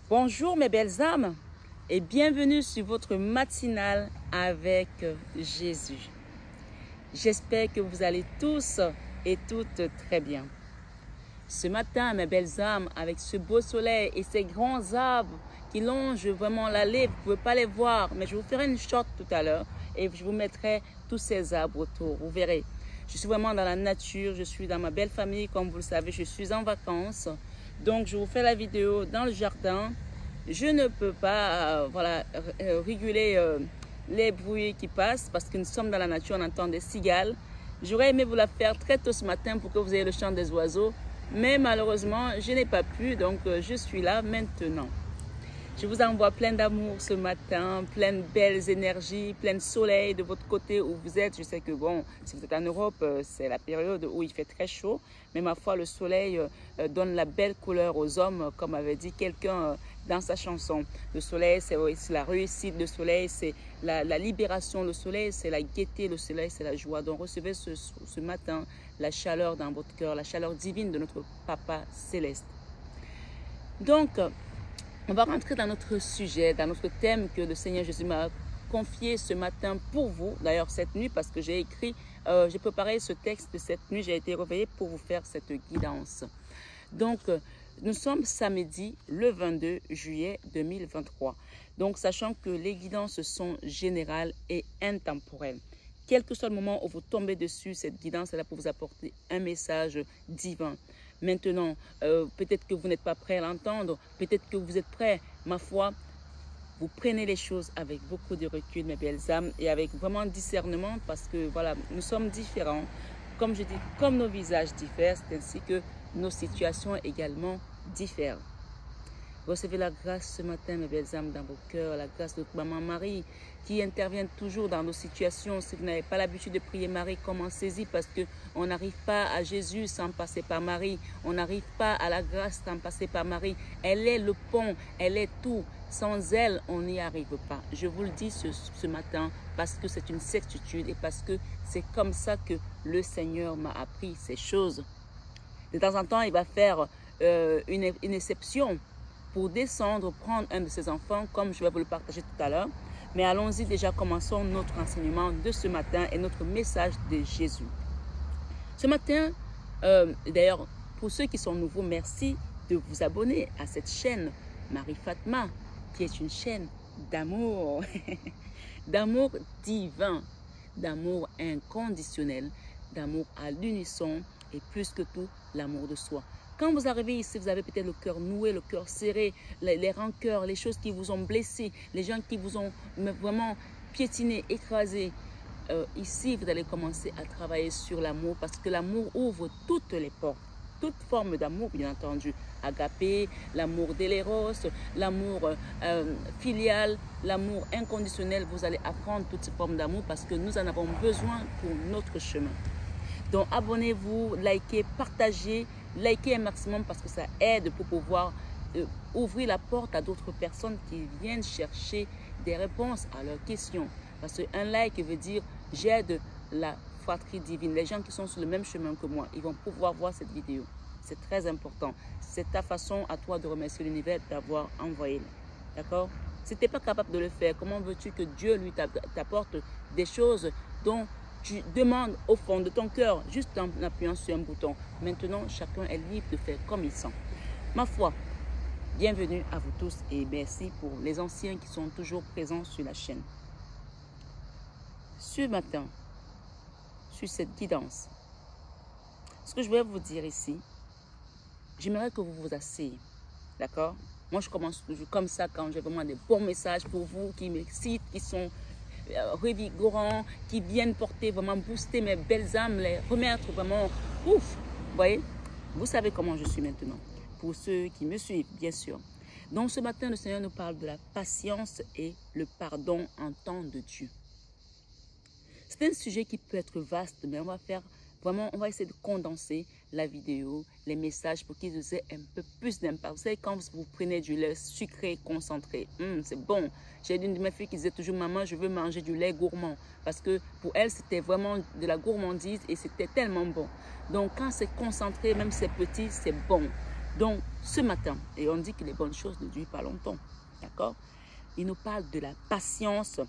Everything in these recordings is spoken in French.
Bonjour mes belles âmes et bienvenue sur votre matinale avec Jésus. J'espère que vous allez tous et toutes très bien. Ce matin, mes belles âmes, avec ce beau soleil et ces grands arbres qui longent vraiment l'allée, vous ne pouvez pas les voir, mais je vous ferai une shot tout à l'heure et je vous mettrai tous ces arbres autour, vous verrez. Je suis vraiment dans la nature, je suis dans ma belle famille, comme vous le savez, je suis en vacances. Donc, je vous fais la vidéo dans le jardin. Je ne peux pas réguler les bruits qui passent parce que nous sommes dans la nature, on entend des cigales. J'aurais aimé vous la faire très tôt ce matin pour que vous ayez le chant des oiseaux. Mais malheureusement, je n'ai pas pu, donc je suis là maintenant. Je vous envoie plein d'amour ce matin, plein de belles énergies, plein de soleil de votre côté où vous êtes. Je sais que bon, si vous êtes en Europe, c'est la période où il fait très chaud. Mais ma foi, le soleil donne la belle couleur aux hommes, comme avait dit quelqu'un dans sa chanson. Le soleil, c'est la réussite. Le soleil, c'est la libération. Le soleil, c'est la gaieté. Le soleil, c'est la joie. Donc recevez ce matin la chaleur dans votre cœur, la chaleur divine de notre Papa Céleste. Donc, on va rentrer dans notre sujet, dans notre thème que le Seigneur Jésus m'a confié ce matin pour vous. D'ailleurs, cette nuit, parce que j'ai préparé ce texte cette nuit, j'ai été réveillée pour vous faire cette guidance. Donc, nous sommes samedi, le 22 juillet 2023. Donc, sachant que les guidances sont générales et intemporelles. Quel que soit le moment où vous tombez dessus, cette guidance est là pour vous apporter un message divin. Maintenant, peut-être que vous n'êtes pas prêt à l'entendre, peut-être que vous êtes prêt. Ma foi, vous prenez les choses avec beaucoup de recul, mes belles âmes, et avec vraiment discernement, parce que voilà, nous sommes différents. Comme je dis, comme nos visages diffèrent, c'est ainsi que nos situations également diffèrent. Recevez la grâce ce matin, mes belles âmes, dans vos cœurs, la grâce de notre maman Marie, qui intervient toujours dans nos situations. Si vous n'avez pas l'habitude de prier Marie, commencez-y, parce qu'on n'arrive pas à Jésus sans passer par Marie. On n'arrive pas à la grâce sans passer par Marie. Elle est le pont, elle est tout. Sans elle, on n'y arrive pas. Je vous le dis ce matin, parce que c'est une certitude et parce que c'est comme ça que le Seigneur m'a appris ces choses. De temps en temps, il va faire une exception pour descendre, prendre un de ses enfants, comme je vais vous le partager tout à l'heure. Mais allons-y déjà, commençons notre enseignement de ce matin et notre message de Jésus. Ce matin, d'ailleurs, pour ceux qui sont nouveaux, merci de vous abonner à cette chaîne Marie Fatma, qui est une chaîne d'amour, d'amour divin, d'amour inconditionnel, d'amour à l'unisson et plus que tout, l'amour de soi. Quand vous arrivez ici, vous avez peut-être le cœur noué, le cœur serré, les rancœurs, les choses qui vous ont blessé, les gens qui vous ont vraiment piétiné, écrasé. Ici, vous allez commencer à travailler sur l'amour parce que l'amour ouvre toutes les portes. Toute forme d'amour, bien entendu. Agapé, l'amour d'éléros, l'amour filial, l'amour inconditionnel. Vous allez apprendre toutes ces formes d'amour parce que nous en avons besoin pour notre chemin. Donc, abonnez-vous, likez, partagez. Likez un maximum parce que ça aide pour pouvoir ouvrir la porte à d'autres personnes qui viennent chercher des réponses à leurs questions. Parce qu'un like veut dire j'aide la fratrie divine. Les gens qui sont sur le même chemin que moi, ils vont pouvoir voir cette vidéo. C'est très important. C'est ta façon à toi de remercier l'univers d'avoir envoyé. D'accord? Si tu n'es pas capable de le faire, comment veux-tu que Dieu lui t'apporte des choses dont tu demandes au fond de ton cœur, juste en appuyant sur un bouton. Maintenant, chacun est libre de faire comme il sent. Ma foi, bienvenue à vous tous et merci pour les anciens qui sont toujours présents sur la chaîne. Ce matin, sur cette guidance, ce que je vais vous dire ici, j'aimerais que vous vous asseyez. D'accord? Moi, je commence toujours comme ça quand j'ai vraiment des bons messages pour vous qui m'excitent, qui sont revigorants, qui viennent porter, vraiment booster mes belles âmes, les remettre vraiment ouf. Vous voyez, vous savez comment je suis maintenant. Pour ceux qui me suivent, bien sûr. Donc ce matin, le Seigneur nous parle de la patience et le pardon en temps de Dieu. C'est un sujet qui peut être vaste, mais on va essayer de condenser la vidéo, les messages pour qu'ils aient un peu plus d'impact. Vous savez, quand vous prenez du lait sucré, concentré, c'est bon. J'ai une de mes filles qui disait toujours, maman, je veux manger du lait gourmand. Parce que pour elle, c'était vraiment de la gourmandise et c'était tellement bon. Donc, quand c'est concentré, même si c'est petit, c'est bon. Donc, ce matin, et on dit que les bonnes choses ne durent pas longtemps, d'accord? Il nous parle de la patience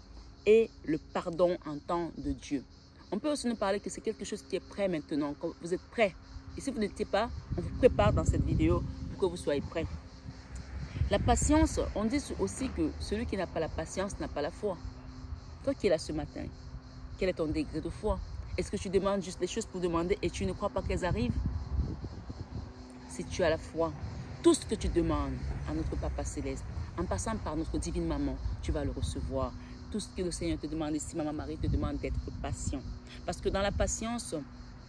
et le pardon en temps de Dieu. On peut aussi nous parler que c'est quelque chose qui est prêt maintenant, que vous êtes prêts. Et si vous n'étiez pas, on vous prépare dans cette vidéo pour que vous soyez prêts. La patience, on dit aussi que celui qui n'a pas la patience n'a pas la foi. Toi qui es là ce matin, quel est ton degré de foi? Est-ce que tu demandes juste des choses pour demander et tu ne crois pas qu'elles arrivent? Si tu as la foi, tout ce que tu demandes à notre Papa Céleste, en passant par notre divine maman, tu vas le recevoir. Tout ce que le Seigneur te demande ici, Maman Marie te demande d'être patient. Parce que dans la patience,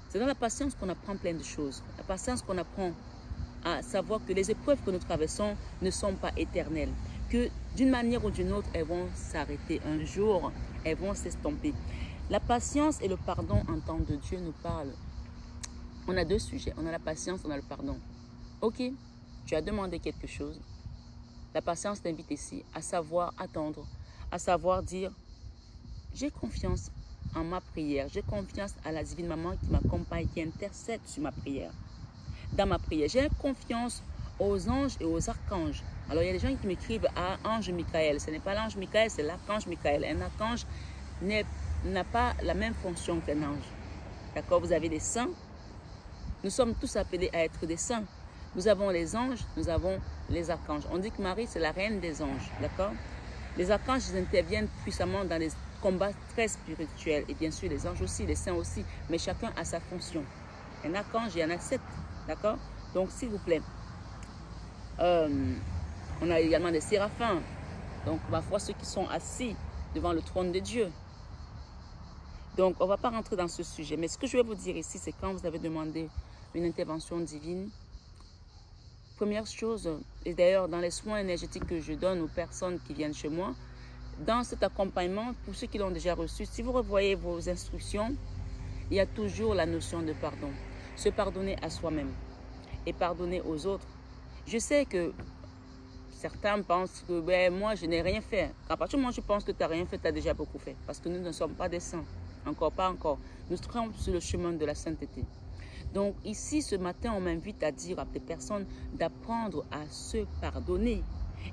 c'est dans la patience qu'on apprend plein de choses. La patience qu'on apprend à savoir que les épreuves que nous traversons ne sont pas éternelles. Que d'une manière ou d'une autre, elles vont s'arrêter un jour, elles vont s'estomper. La patience et le pardon en temps de Dieu nous parlent. On a deux sujets, on a la patience, on a le pardon. Ok, tu as demandé quelque chose. La patience t'invite ici à savoir attendre, à savoir dire, j'ai confiance en ma prière, j'ai confiance à la divine maman qui m'accompagne, qui intercède sur ma prière. Dans ma prière, j'ai confiance aux anges et aux archanges. Alors, il y a des gens qui m'écrivent à ange Michael. Ce n'est pas l'ange Michael, c'est l'archange Michael. Un archange n'a pas la même fonction qu'un ange. D'accord? Vous avez des saints. Nous sommes tous appelés à être des saints. Nous avons les anges, nous avons les archanges. On dit que Marie, c'est la reine des anges. D'accord? Les archanges, ils interviennent puissamment dans les combats très spirituels. Et bien sûr, les anges aussi, les saints aussi. Mais chacun a sa fonction. Un archange, il y en a 7. D'accord? Donc, s'il vous plaît, on a également des séraphins. Donc, ma foi, ceux qui sont assis devant le trône de Dieu. Donc, on ne va pas rentrer dans ce sujet. Mais ce que je vais vous dire ici, c'est quand vous avez demandé une intervention divine, première chose, et d'ailleurs dans les soins énergétiques que je donne aux personnes qui viennent chez moi, dans cet accompagnement, pour ceux qui l'ont déjà reçu, si vous revoyez vos instructions, il y a toujours la notion de pardon. Se pardonner à soi-même et pardonner aux autres. Je sais que certains pensent que ben, moi, je n'ai rien fait. À partir du moment où je pense que tu n'as rien fait, tu as déjà beaucoup fait. Parce que nous ne sommes pas des saints. Encore, pas encore. Nous sommes sur le chemin de la sainteté. Donc ici, ce matin, on m'invite à dire à des personnes d'apprendre à se pardonner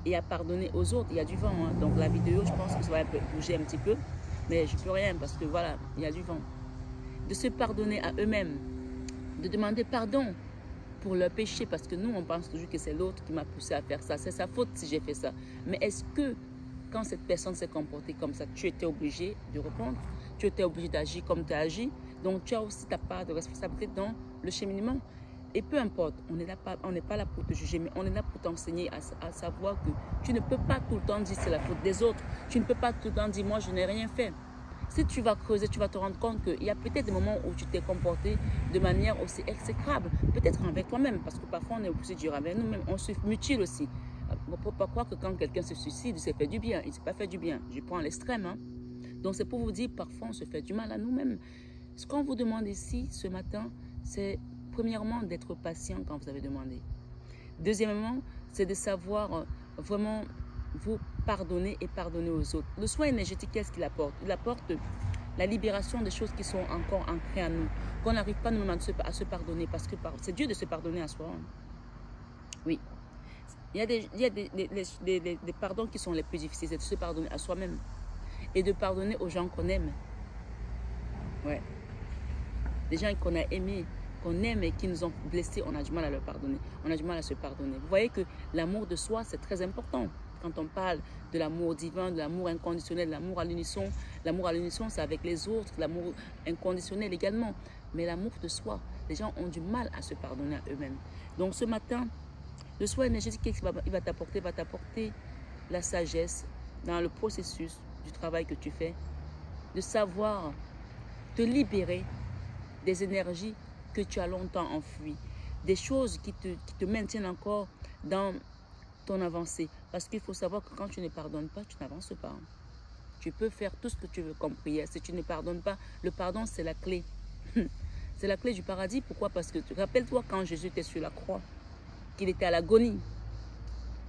et à pardonner aux autres. Il y a du vent, hein. Donc la vidéo, je pense que ça va bouger un petit peu. Mais je ne peux rien parce que voilà, il y a du vent. De se pardonner à eux-mêmes. De demander pardon pour leur péché, parce que nous, on pense toujours que c'est l'autre qui m'a poussé à faire ça. C'est sa faute si j'ai fait ça. Mais est-ce que, quand cette personne s'est comportée comme ça, tu étais obligé de répondre? Tu étais obligé d'agir comme tu as agi? Donc, tu as aussi ta part de responsabilité dans le cheminement. Et peu importe, on n'est pas là pour te juger, mais on est là pour t'enseigner à savoir que tu ne peux pas tout le temps dire c'est la faute des autres. Tu ne peux pas tout le temps dire moi, je n'ai rien fait. Si tu vas creuser, tu vas te rendre compte qu'il y a peut-être des moments où tu t'es comporté de manière aussi exécrable, peut-être envers toi-même, parce que parfois on est obligé de dire envers nous-mêmes, on se mutile aussi. On ne peut pas croire que quand quelqu'un se suicide, il s'est fait du bien. Il ne s'est pas fait du bien. Je prends l'extrême. Hein? Donc c'est pour vous dire, parfois on se fait du mal à nous-mêmes. Ce qu'on vous demande ici, ce matin, c'est premièrement d'être patient quand vous avez demandé. Deuxièmement, c'est de savoir vraiment vous pardonner et pardonner aux autres. Le soin énergétique, qu'est-ce qu'il apporte? Il apporte la libération des choses qui sont encore ancrées en nous, qu'on n'arrive pas nous-mêmes à se pardonner, parce que c'est Dieu de se pardonner à soi. Oui. Il y a des pardons qui sont les plus difficiles, c'est de se pardonner à soi-même et de pardonner aux gens qu'on aime. Ouais. Des gens qu'on a aimés, qu'on aime et qui nous ont blessés, on a du mal à leur pardonner. On a du mal à se pardonner. Vous voyez que l'amour de soi, c'est très important. Quand on parle de l'amour divin, de l'amour inconditionnel, de l'amour à l'unisson, c'est avec les autres, l'amour inconditionnel également. Mais l'amour de soi, les gens ont du mal à se pardonner à eux-mêmes. Donc ce matin, le soin énergétique, il va t'apporter la sagesse dans le processus du travail que tu fais, de savoir te libérer des énergies que tu as longtemps enfouies, des choses qui te maintiennent encore dans ton avancée. Parce qu'il faut savoir que quand tu ne pardonnes pas, tu n'avances pas. Tu peux faire tout ce que tu veux comme prière. Si tu ne pardonnes pas, le pardon, c'est la clé. C'est la clé du paradis. Pourquoi? Parce que rappelle-toi quand Jésus était sur la croix, qu'il était à l'agonie.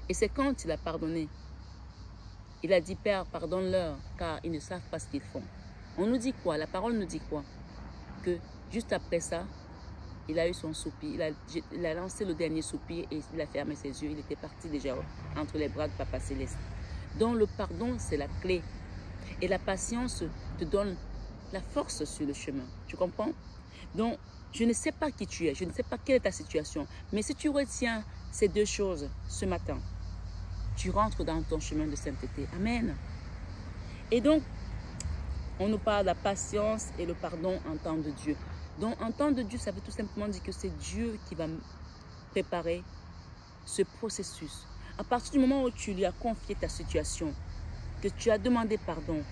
Et c'est quand il a pardonné. Il a dit, Père, pardonne-leur, car ils ne savent pas ce qu'ils font. On nous dit quoi? La parole nous dit quoi? Que juste après ça, il a eu son soupir, il a lancé le dernier soupir et il a fermé ses yeux. Il était parti déjà entre les bras de Papa Céleste. Donc le pardon, c'est la clé. Et la patience te donne la force sur le chemin. Tu comprends? Donc, je ne sais pas qui tu es, je ne sais pas quelle est ta situation. Mais si tu retiens ces deux choses ce matin, tu rentres dans ton chemin de sainteté. Amen. Et donc, on nous parle de la patience et le pardon en temps de Dieu. Donc, en temps de Dieu, ça veut tout simplement dire que c'est Dieu qui va préparer ce processus. À partir du moment où tu lui as confié ta situation, que tu as demandé pardon,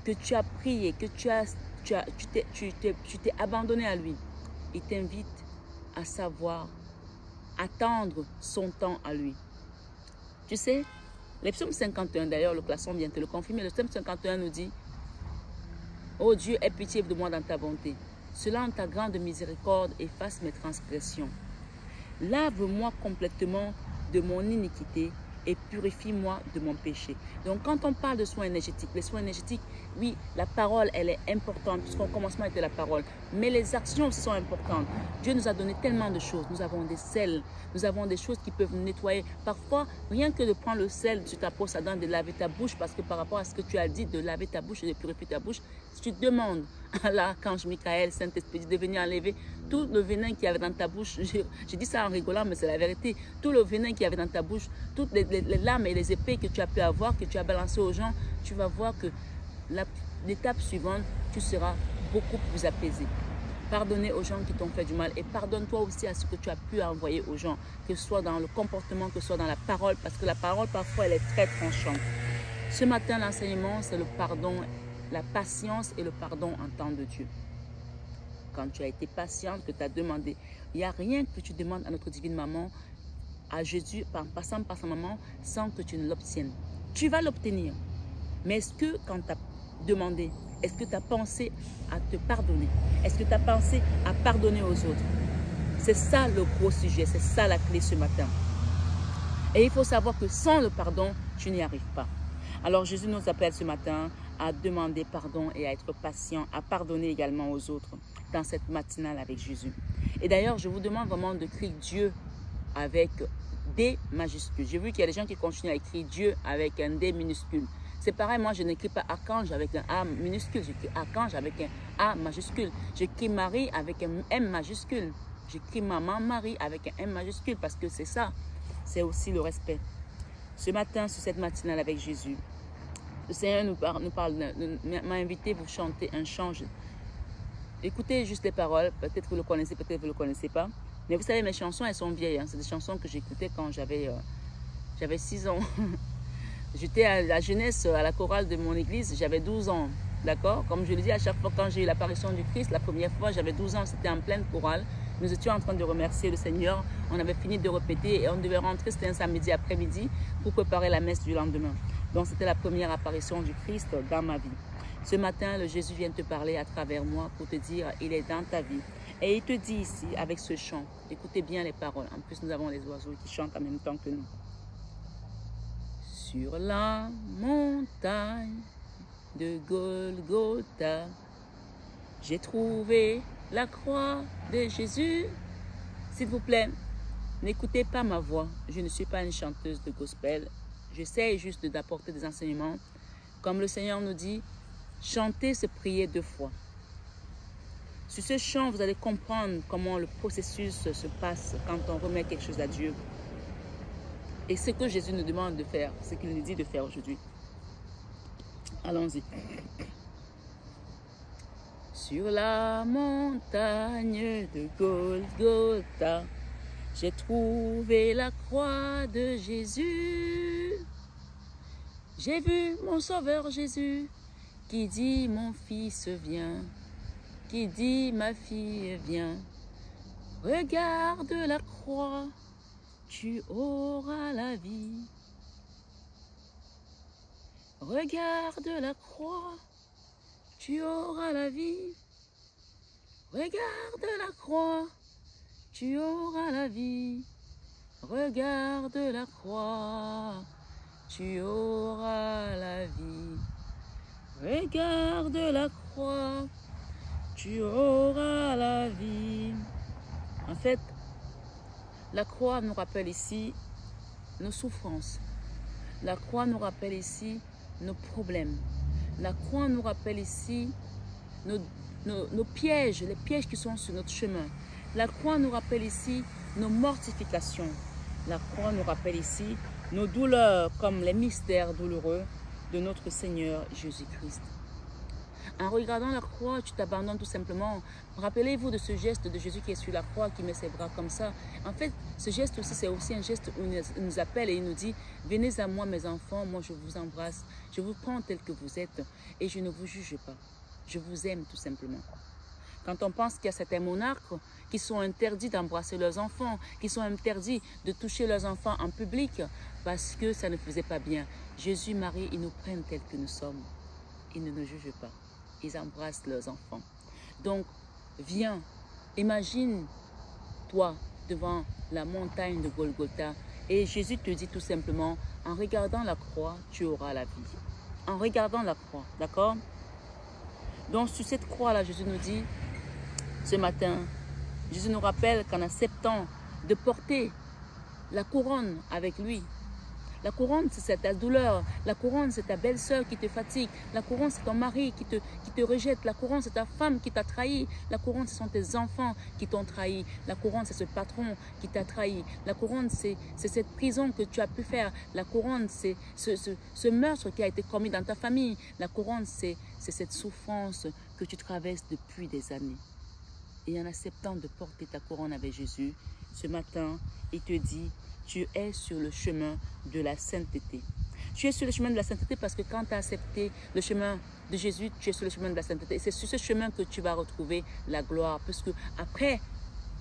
que tu as prié, que tu t'es abandonné à lui, il t'invite à savoir attendre son temps à lui. Tu sais, le psaume 51, d'ailleurs, le Classon vient te le confirmer, le psaume 51 nous dit: ô Dieu, aie pitié de moi dans ta bonté. Cela en ta grande miséricorde efface mes transgressions. Lave-moi complètement de mon iniquité et purifie-moi de mon péché. Donc, quand on parle de soins énergétiques, les soins énergétiques, oui, la parole, elle est importante, puisqu'au commencement était la parole. Mais les actions aussi sont importantes. Dieu nous a donné tellement de choses. Nous avons des sels, nous avons des choses qui peuvent nous nettoyer. Parfois, rien que de prendre le sel sur ta brosse à dents, de laver ta bouche, parce que par rapport à ce que tu as dit, de laver ta bouche et de purifier ta bouche, si tu demandes à l'archange Michael, Saint-Esprit, de venir enlever tout le venin qu'il y avait dans ta bouche, je dis ça en rigolant, mais c'est la vérité, tout le venin qu'il y avait dans ta bouche, toutes les lames et les épées que tu as pu avoir, que tu as balancées aux gens, tu vas voir que l'étape suivante, tu seras beaucoup plus apaisé. Pardonnez aux gens qui t'ont fait du mal et pardonne-toi aussi à ce que tu as pu envoyer aux gens, que ce soit dans le comportement, que ce soit dans la parole, parce que la parole, parfois, elle est très tranchante. Ce matin, l'enseignement, c'est le pardon, la patience et le pardon en temps de Dieu. Quand tu as été patiente, que tu as demandé, il n'y a rien que tu demandes à notre divine maman, à Jésus, en passant par sa maman, sans que tu ne l'obtiennes. Tu vas l'obtenir. Mais est-ce que quand tu as demandé, est-ce que tu as pensé à te pardonner? Est-ce que tu as pensé à pardonner aux autres? C'est ça le gros sujet, c'est ça la clé ce matin. Et il faut savoir que sans le pardon, tu n'y arrives pas. Alors Jésus nous appelle ce matin à demander pardon et à être patient, à pardonner également aux autres dans cette matinale avec Jésus. Et d'ailleurs, je vous demande vraiment de crier Dieu avec D majuscule. J'ai vu qu'il y a des gens qui continuent à écrire Dieu avec un D minuscule. C'est pareil, moi je n'écris pas archange avec un A minuscule, j'écris archange avec un A majuscule. J'écris Marie avec un M majuscule. J'écris maman Marie avec un M majuscule parce que c'est ça, c'est aussi le respect. Ce matin, sur cette matinale avec Jésus, le Seigneur m'a invité à vous chanter un chant. Écoutez juste les paroles, peut-être vous le connaissez, peut-être vous ne le connaissez pas. Mais vous savez, mes chansons, elles sont vieilles. Hein. C'est des chansons que j'écoutais quand j'avais 6 ans. J'étais à la jeunesse, à la chorale de mon église, j'avais 12 ans. D'accord? Comme je le dis, à chaque fois quand j'ai eu l'apparition du Christ, la première fois, j'avais 12 ans, c'était en pleine chorale. Nous étions en train de remercier le Seigneur. On avait fini de répéter et on devait rentrer, c'était un samedi après-midi, pour préparer la messe du lendemain. Donc, c'était la première apparition du Christ dans ma vie. Ce matin, le Jésus vient te parler à travers moi pour te dire, il est dans ta vie. Et il te dit ici, avec ce chant, écoutez bien les paroles. En plus, nous avons les oiseaux qui chantent en même temps que nous. Sur la montagne de Golgotha, j'ai trouvé la croix de Jésus. S'il vous plaît, n'écoutez pas ma voix. Je ne suis pas une chanteuse de gospel. J'essaie juste d'apporter des enseignements. Comme le Seigneur nous dit, chanter, c'est prier 2 fois. Sur ce chant, vous allez comprendre comment le processus se passe quand on remet quelque chose à Dieu. Et ce que Jésus nous demande de faire, ce qu'il nous dit de faire aujourd'hui. Allons-y. Sur la montagne de Golgotha, j'ai trouvé la croix de Jésus. J'ai vu mon sauveur Jésus qui dit mon fils vient, qui dit ma fille vient. Regarde la croix, tu auras la vie. Regarde la croix, tu auras la vie. Regarde la croix, tu auras la vie. Regarde la croix, tu auras la vie. Regarde la croix, tu auras la vie. En fait, la croix nous rappelle ici nos souffrances. La croix nous rappelle ici nos problèmes. La croix nous rappelle ici nos pièges, les pièges qui sont sur notre chemin. La croix nous rappelle ici nos mortifications. La croix nous rappelle ici nos douleurs comme les mystères douloureux de notre Seigneur Jésus-Christ. En regardant la croix, tu t'abandonnes tout simplement. Rappelez-vous de ce geste de Jésus qui est sur la croix, qui met ses bras comme ça. En fait, ce geste aussi, c'est aussi un geste où il nous appelle et il nous dit « Venez à moi mes enfants, moi je vous embrasse, je vous prends tel que vous êtes et je ne vous juge pas. Je vous aime tout simplement. » Quand on pense qu'il y a certains monarques qui sont interdits d'embrasser leurs enfants, qui sont interdits de toucher leurs enfants en public parce que ça ne faisait pas bien. Jésus, Marie, ils nous prennent tels que nous sommes. Ils ne nous jugent pas. Ils embrassent leurs enfants. Donc, viens, imagine-toi devant la montagne de Golgotha et Jésus te dit tout simplement, en regardant la croix, tu auras la vie. En regardant la croix, d'accord? Donc, sur cette croix-là, Jésus nous dit, ce matin, Jésus nous rappelle qu'en acceptant de porter la couronne avec lui, la couronne, c'est ta douleur. La couronne, c'est ta belle-sœur qui te fatigue. La couronne, c'est ton mari qui te rejette. La couronne, c'est ta femme qui t'a trahi. La couronne, ce sont tes enfants qui t'ont trahi. La couronne, c'est ce patron qui t'a trahi. La couronne, c'est cette prison que tu as pu faire. La couronne, c'est ce meurtre qui a été commis dans ta famille. La couronne, c'est cette souffrance que tu traverses depuis des années. Et en acceptant de porter ta couronne avec Jésus, ce matin, il te dit, tu es sur le chemin de la sainteté. Tu es sur le chemin de la sainteté parce que quand tu as accepté le chemin de Jésus, tu es sur le chemin de la sainteté. Et c'est sur ce chemin que tu vas retrouver la gloire. Parce que après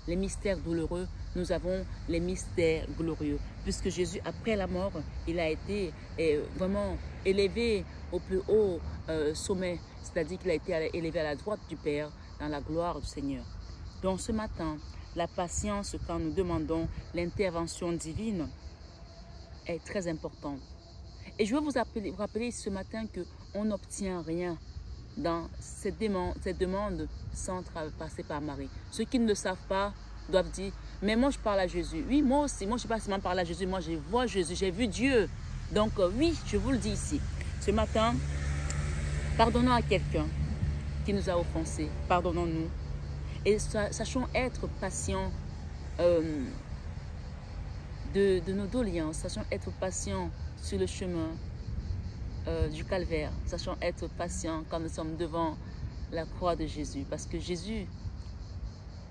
les mystères douloureux, nous avons les mystères glorieux. Puisque Jésus, après la mort, il a été vraiment élevé au plus haut sommet. C'est-à-dire qu'il a été élevé à la droite du Père dans la gloire du Seigneur. Donc ce matin, la patience, quand nous demandons l'intervention divine, est très importante. Et je veux vous rappeler ce matin qu'on n'obtient rien dans cette demande sans passer par Marie. Ceux qui ne le savent pas doivent dire, mais moi je parle à Jésus. Oui, moi aussi, moi je ne sais pas seulement parler à Jésus, moi je vois Jésus, j'ai vu Dieu. Donc oui, je vous le dis ici. Ce matin, pardonnons à quelqu'un qui nous a offensés. Pardonnons-nous. Et sachons être patients de nos doléances. Sachons être patients sur le chemin du calvaire. Sachons être patients quand nous sommes devant la croix de Jésus. Parce que Jésus,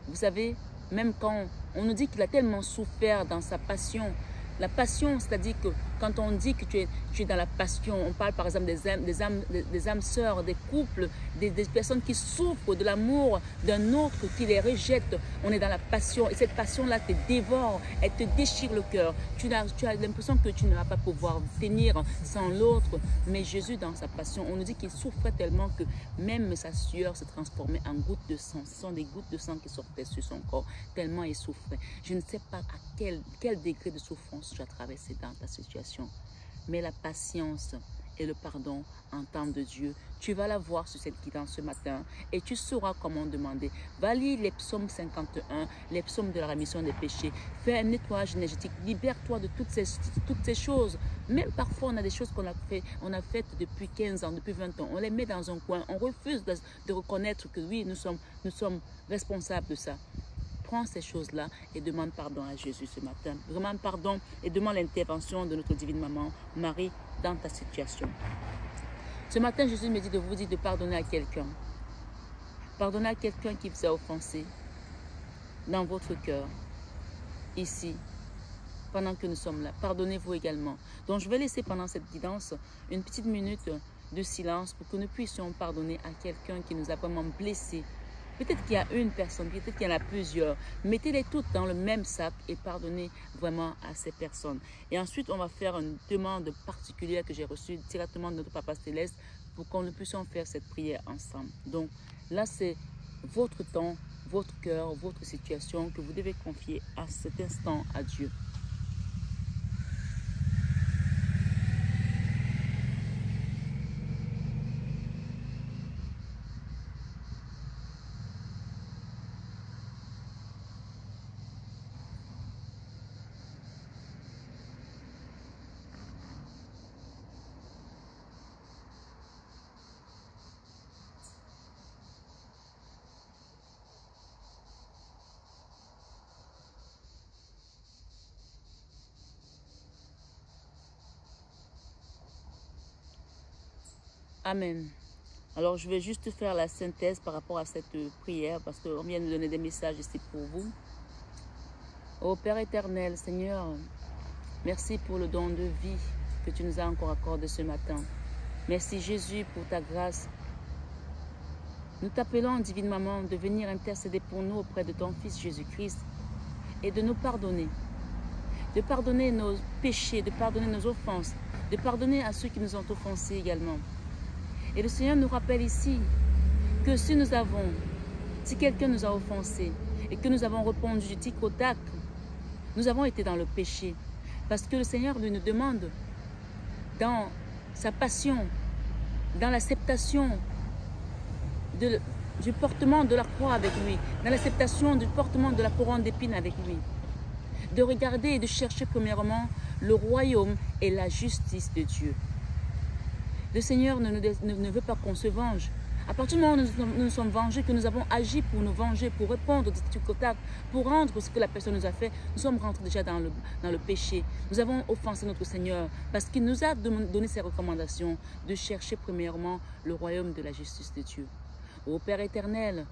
vous savez, même quand on nous dit qu'il a tellement souffert dans sa passion, la passion, c'est-à-dire que quand on dit que tu es dans la passion, on parle par exemple des âmes sœurs, des couples, des personnes qui souffrent de l'amour d'un autre qui les rejette. On est dans la passion et cette passion-là te dévore, elle te déchire le cœur. Tu as l'impression que tu ne vas pas pouvoir tenir sans l'autre. Mais Jésus, dans sa passion, on nous dit qu'il souffrait tellement que même sa sueur se transformait en gouttes de sang. Ce sont des gouttes de sang qui sortaient sur son corps, tellement il souffrait. Je ne sais pas à quel degré de souffrance tu as traversé dans ta situation. Mais la patience et le pardon en temps de Dieu, tu vas la voir sur cette guidance ce matin et tu sauras comment demander. Va lire les psaumes 51, les psaumes de la rémission des péchés. Fais un nettoyage énergétique. Libère-toi de toutes ces choses. Même parfois, on a des choses qu'on a faites depuis 15 ans, depuis 20 ans. On les met dans un coin. On refuse de reconnaître que oui, nous sommes responsables de ça. Prends ces choses-là et demande pardon à Jésus ce matin. Demande pardon et demande l'intervention de notre divine maman, Marie, dans ta situation. Ce matin, Jésus me dit de vous dire de pardonner à quelqu'un. Pardonnez à quelqu'un qui vous a offensé dans votre cœur, ici, pendant que nous sommes là. Pardonnez-vous également. Donc, je vais laisser pendant cette guidance une petite minute de silence pour que nous puissions pardonner à quelqu'un qui nous a vraiment blessés. Peut-être qu'il y a une personne, peut-être qu'il y en a plusieurs. Mettez-les toutes dans le même sac et pardonnez vraiment à ces personnes. Et ensuite, on va faire une demande particulière que j'ai reçue directement de notre Papa Céleste pour qu'on puisse faire cette prière ensemble. Donc là, c'est votre temps, votre cœur, votre situation que vous devez confier à cet instant à Dieu. Amen. Alors, je vais juste faire la synthèse par rapport à cette prière parce qu'on vient de donner des messages ici pour vous. Ô Père éternel, Seigneur, merci pour le don de vie que tu nous as encore accordé ce matin. Merci Jésus pour ta grâce. Nous t'appelons, divine maman, de venir intercéder pour nous auprès de ton Fils Jésus-Christ et de nous pardonner. De pardonner nos péchés, de pardonner nos offenses, de pardonner à ceux qui nous ont offensés également. Et le Seigneur nous rappelle ici que si quelqu'un nous a offensés et que nous avons répondu du tic au tac, nous avons été dans le péché. Parce que le Seigneur lui nous demande, dans sa passion, dans l'acceptation du portement de la croix avec lui, dans l'acceptation du portement de la couronne d'épines avec lui, de regarder et de chercher premièrement le royaume et la justice de Dieu. Le Seigneur ne veut pas qu'on se venge. À partir du moment où nous nous sommes vengés, que nous avons agi pour nous venger, pour répondre du contact, pour rendre ce que la personne nous a fait, nous sommes rentrés déjà dans le péché. Nous avons offensé notre Seigneur parce qu'il nous a donné ses recommandations de chercher premièrement le royaume de la justice de Dieu. Ô Père éternel,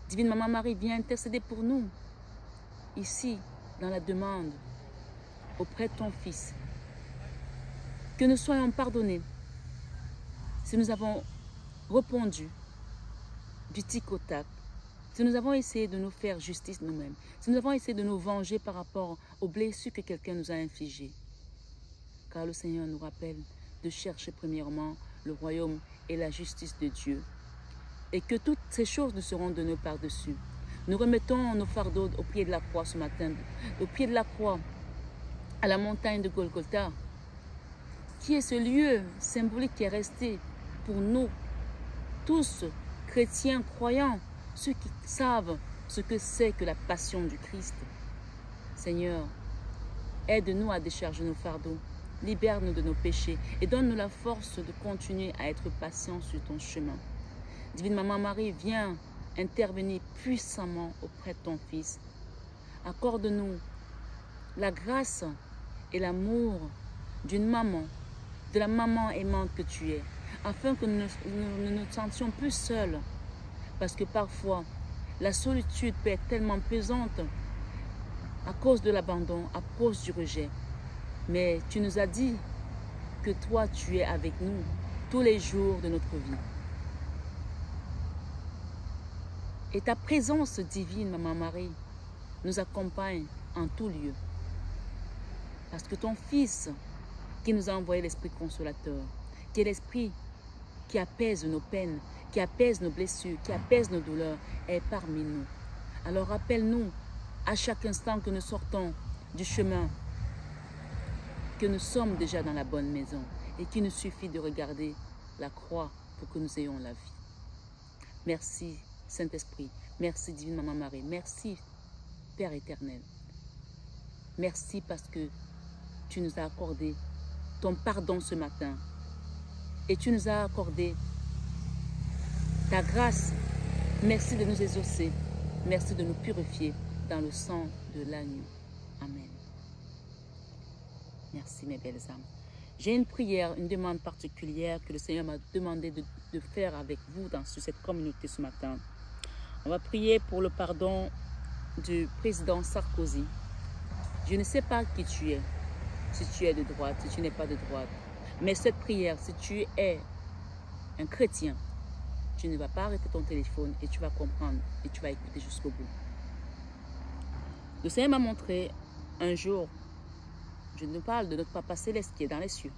Divine Maman Marie, viens intercéder pour nous, ici, dans la demande, auprès de ton Fils. Que nous soyons pardonnés si nous avons répondu du tic au tac, si nous avons essayé de nous faire justice nous-mêmes, si nous avons essayé de nous venger par rapport aux blessures que quelqu'un nous a infligées. Car le Seigneur nous rappelle de chercher premièrement le royaume et la justice de Dieu. Et que toutes ces choses nous seront données par-dessus. Nous remettons nos fardeaux au pied de la croix ce matin, au pied de la croix, à la montagne de Golgotha, qui est ce lieu symbolique qui est resté pour nous, tous, chrétiens, croyants, ceux qui savent ce que c'est que la passion du Christ. Seigneur, aide-nous à décharger nos fardeaux, libère-nous de nos péchés et donne-nous la force de continuer à être patients sur ton chemin. Divine Maman Marie, viens intervenir puissamment auprès de ton Fils. Accorde-nous la grâce et l'amour d'une maman, de la maman aimante que tu es, afin que nous ne nous sentions plus seuls. Parce que parfois, la solitude peut être tellement pesante à cause de l'abandon, à cause du rejet. Mais tu nous as dit que toi, tu es avec nous tous les jours de notre vie. Et ta présence divine, Maman Marie, nous accompagne en tout lieu. Parce que ton Fils, qui nous a envoyé l'Esprit consolateur, qui est l'Esprit qui apaise nos peines, qui apaise nos blessures, qui apaise nos douleurs, est parmi nous. Alors rappelle-nous à chaque instant que nous sortons du chemin, que nous sommes déjà dans la bonne maison et qu'il nous suffit de regarder la croix pour que nous ayons la vie. Merci Saint-Esprit, merci Divine Maman Marie, merci Père éternel. Merci parce que tu nous as accordé ton pardon ce matin et tu nous as accordé ta grâce. Merci de nous exaucer, merci de nous purifier dans le sang de l'agneau. Amen. Merci mes belles âmes. J'ai une prière, une demande particulière que le Seigneur m'a demandé de faire avec vous sur cette communauté ce matin. On va prier pour le pardon du président Sarkozy. Je ne sais pas qui tu es, si tu es de droite, si tu n'es pas de droite. Mais cette prière, si tu es un chrétien, tu ne vas pas arrêter ton téléphone et tu vas comprendre et tu vas écouter jusqu'au bout. Le Seigneur m'a montré un jour, je nous parle de notre Papa Céleste qui est dans les cieux.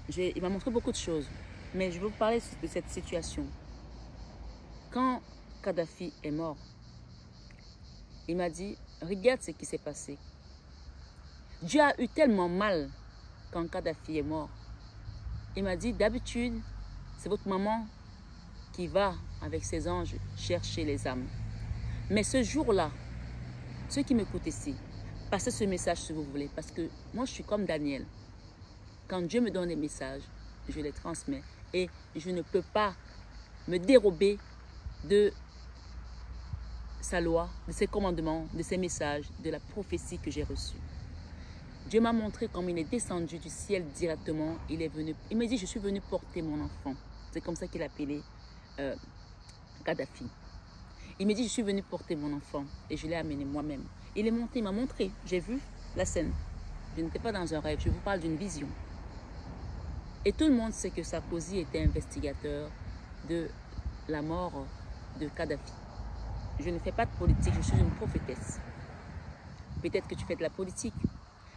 Il m'a montré beaucoup de choses, mais je veux vous parler de cette situation. Quand Kadhafi est mort, il m'a dit, regarde ce qui s'est passé. Dieu a eu tellement mal quand Kadhafi est mort. Il m'a dit, d'habitude, c'est votre maman qui va avec ses anges chercher les âmes. Mais ce jour-là, ceux qui m'écoutent ici, passez ce message si vous voulez, parce que moi je suis comme Daniel. Quand Dieu me donne des messages, je les transmets et je ne peux pas me dérober de sa loi, de ses commandements, de ses messages, de la prophétie que j'ai reçue. Dieu m'a montré comme il est descendu du ciel directement. Il est venu. Il m'a dit, je suis venu porter mon enfant. C'est comme ça qu'il appelait Kadhafi. Il m'a dit, je suis venu porter mon enfant. Et je l'ai amené moi-même. Il est monté, il m'a montré. J'ai vu la scène. Je n'étais pas dans un rêve. Je vous parle d'une vision. Et tout le monde sait que Sarkozy était investigateur de la mort de Kadhafi. Je ne fais pas de politique, je suis une prophétesse. Peut-être que tu fais de la politique,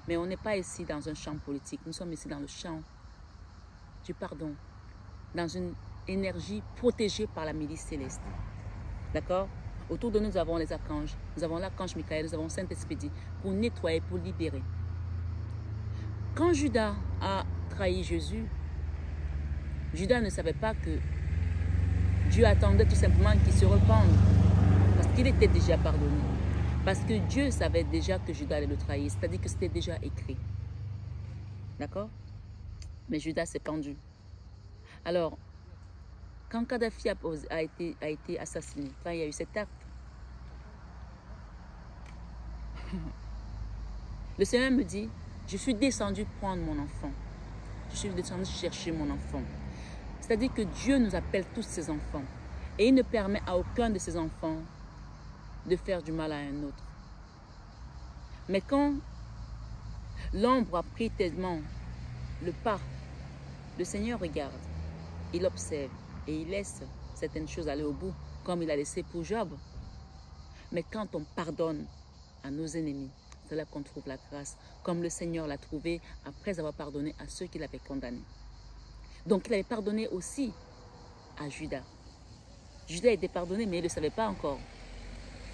mais on n'est pas ici dans un champ politique. Nous sommes ici dans le champ du pardon, dans une énergie protégée par la milice céleste. D'accord? Autour de nous, nous avons les archanges. Nous avons l'archange Michael, nous avons Saint-Expédie pour nettoyer, pour libérer. Quand Judas a trahi Jésus, Judas ne savait pas que Dieu attendait tout simplement qu'il se repente. Parce qu'il était déjà pardonné. Parce que Dieu savait déjà que Judas allait le trahir. C'est-à-dire que c'était déjà écrit. D'accord? Mais Judas s'est pendu. Alors, quand Kadhafi a été assassiné, quand il y a eu cet acte, le Seigneur me dit, je suis descendu prendre mon enfant. Je suis descendu chercher mon enfant. C'est-à-dire que Dieu nous appelle tous ses enfants. Et il ne permet à aucun de ses enfants de faire du mal à un autre. Mais quand l'ombre a pris tellement le pas, le Seigneur regarde, il observe et il laisse certaines choses aller au bout, comme il a laissé pour Job. Mais quand on pardonne à nos ennemis, c'est là qu'on trouve la grâce, comme le Seigneur l'a trouvé après avoir pardonné à ceux qu'il avait condamnés. Donc il avait pardonné aussi à Judas. Judas a été pardonné, mais il ne le savait pas encore.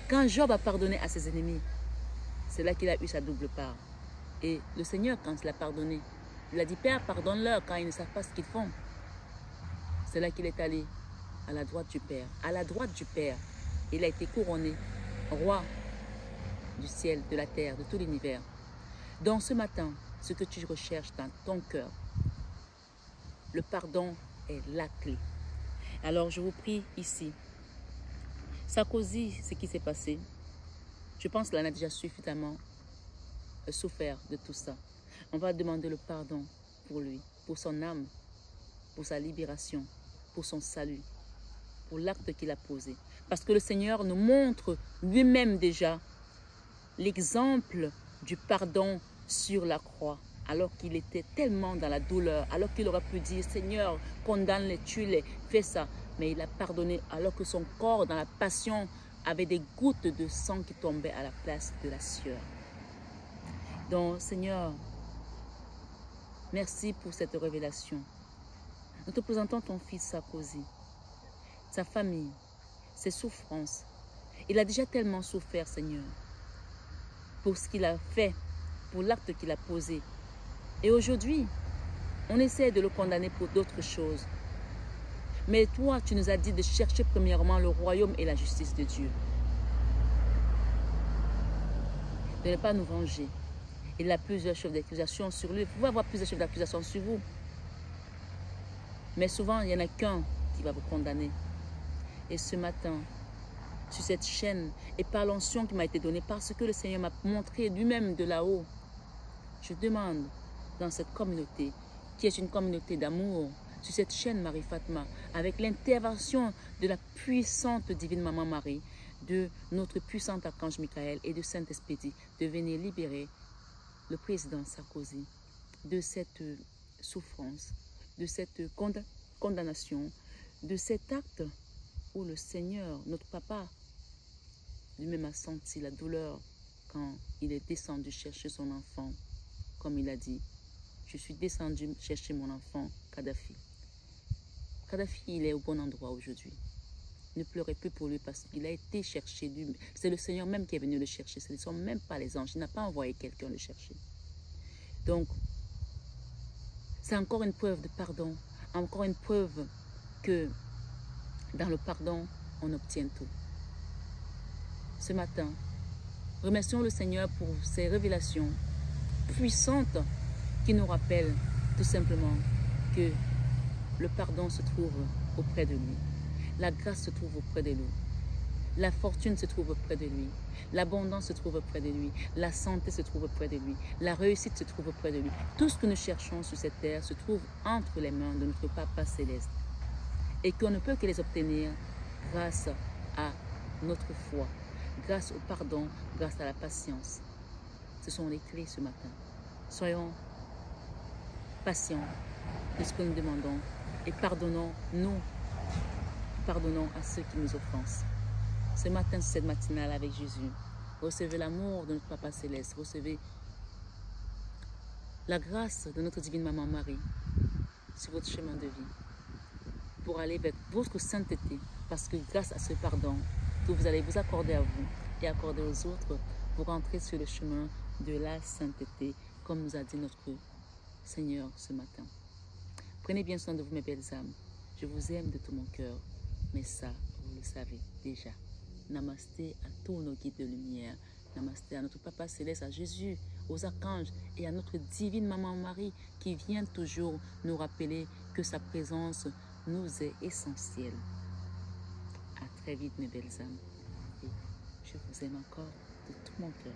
Quand Job a pardonné à ses ennemis, c'est là qu'il a eu sa double part. Et le Seigneur, quand il a pardonné, il a dit, Père, pardonne-leur quand ils ne savent pas ce qu'ils font. C'est là qu'il est allé à la droite du Père. À la droite du Père, il a été couronné roi du ciel, de la terre, de tout l'univers. Donc ce matin, ce que tu recherches dans ton cœur, le pardon est la clé. Alors je vous prie ici, Sarkozy, ce qui s'est passé, je pense qu'il en a déjà suffisamment souffert de tout ça. On va demander le pardon pour lui, pour son âme, pour sa libération, pour son salut, pour l'acte qu'il a posé. Parce que le Seigneur nous montre lui-même déjà l'exemple du pardon sur la croix. Alors qu'il était tellement dans la douleur, alors qu'il aurait pu dire, Seigneur, condamne-les, tue-les, fais ça. Mais il a pardonné alors que son corps, dans la passion, avait des gouttes de sang qui tombaient à la place de la sueur. Donc, Seigneur, merci pour cette révélation. Nous te présentons ton fils Sarkozy, sa famille, ses souffrances. Il a déjà tellement souffert, Seigneur, pour ce qu'il a fait, pour l'acte qu'il a posé. Et aujourd'hui, on essaie de le condamner pour d'autres choses. Mais toi, tu nous as dit de chercher premièrement le royaume et la justice de Dieu. De ne pas nous venger. Il a plusieurs chefs d'accusation sur lui. Vous pouvez avoir plusieurs chefs d'accusation sur vous. Mais souvent, il n'y en a qu'un qui va vous condamner. Et ce matin, sur cette chaîne, et par l'onction qui m'a été donnée, parce que le Seigneur m'a montré lui-même de là-haut, je demande dans cette communauté, qui est une communauté d'amour, sur cette chaîne Marie Fatma, avec l'intervention de la puissante divine Maman Marie, de notre puissant archange Michael et de Saint-Expédie, de venir libérer le président Sarkozy de cette souffrance, de cette condamnation, de cet acte où le Seigneur, notre papa, lui-même a senti la douleur quand il est descendu chercher son enfant, comme il a dit. Je suis descendu chercher mon enfant, Kadhafi. Kadhafi, il est au bon endroit aujourd'hui. Ne pleurez plus pour lui parce qu'il a été cherché. C'est le Seigneur même qui est venu le chercher. Ce ne sont même pas les anges. Il n'a pas envoyé quelqu'un le chercher. Donc, c'est encore une preuve de pardon. Encore une preuve que dans le pardon, on obtient tout. Ce matin, remercions le Seigneur pour ses révélations puissantes qui nous rappellent tout simplement que le pardon se trouve auprès de lui. La grâce se trouve auprès de nous. La fortune se trouve près de lui. L'abondance se trouve près de lui. La santé se trouve près de lui. La réussite se trouve près de lui. Tout ce que nous cherchons sur cette terre se trouve entre les mains de notre Papa céleste. Et qu'on ne peut que les obtenir grâce à notre foi, grâce au pardon, grâce à la patience. Ce sont les clés ce matin. Soyons patients de ce que nous demandons et pardonnons à ceux qui nous offensent. Ce matin, cette matinale avec Jésus, recevez l'amour de notre Papa Céleste, recevez la grâce de notre divine Maman Marie sur votre chemin de vie pour aller vers votre sainteté, parce que grâce à ce pardon que vous allez vous accorder à vous et accorder aux autres, vous rentrez sur le chemin de la sainteté, comme nous a dit notre Seigneur ce matin. Prenez bien soin de vous, mes belles âmes. Je vous aime de tout mon cœur, mais ça, vous le savez déjà. Namasté à tous nos guides de lumière. Namasté à notre Papa Céleste, à Jésus, aux archanges et à notre divine Maman Marie qui vient toujours nous rappeler que sa présence nous est essentielle. À très vite, mes belles âmes. Et je vous aime encore de tout mon cœur.